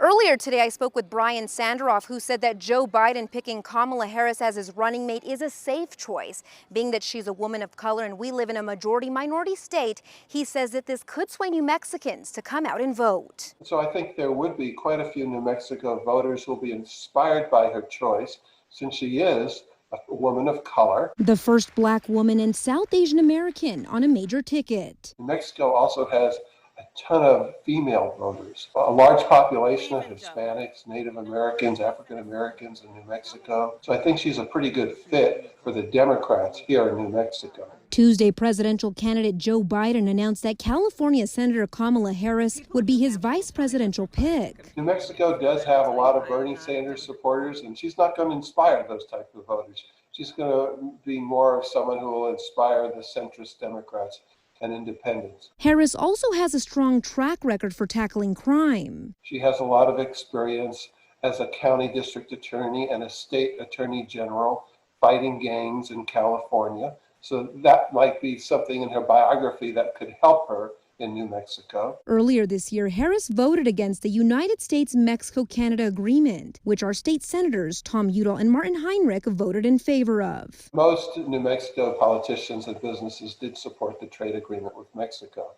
Earlier today, I spoke with Brian Sanderoff, who said that Joe Biden picking Kamala Harris as his running mate is a safe choice, being that she's a woman of color and we live in a majority-minority state. He says that this could sway New Mexicans to come out and vote. So I think there would be quite a few New Mexico voters who will be inspired by her choice, since she is a woman of color. The first black woman and South Asian American on a major ticket. New Mexico also has a ton of female voters, a large population of Hispanics, Native Americans, African Americans in New Mexico. So I think she's a pretty good fit for the Democrats here in New Mexico. Tuesday, presidential candidate Joe Biden announced that California Senator Kamala Harris would be his vice presidential pick. New Mexico does have a lot of Bernie Sanders supporters, and she's not going to inspire those type of voters. She's going to be more of someone who will inspire the centrist Democrats and independents. Harris also has a strong track record for tackling crime. She has a lot of experience as a county district attorney and a state attorney general fighting gangs in California. So that might be something in her biography that could help her in New Mexico. Earlier this year, Harris voted against the United States-Mexico-Canada Agreement, which our state senators Tom Udall and Martin Heinrich voted in favor of. Most New Mexico politicians and businesses did support the trade agreement with Mexico.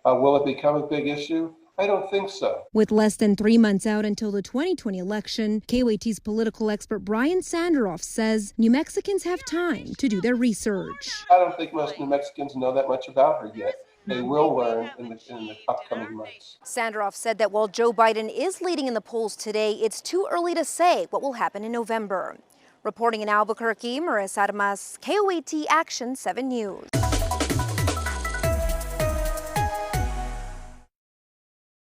Will it become a big issue? I don't think so. With less than 3 months out until the 2020 election, KOAT's political expert Brian Sanderoff says New Mexicans have time to do their research. I don't think most New Mexicans know that much about her yet. They will learn in the upcoming months. Sanderoff said that while Joe Biden is leading in the polls today, it's too early to say what will happen in November. Reporting in Albuquerque, Marissa Armas, KOAT Action 7 News.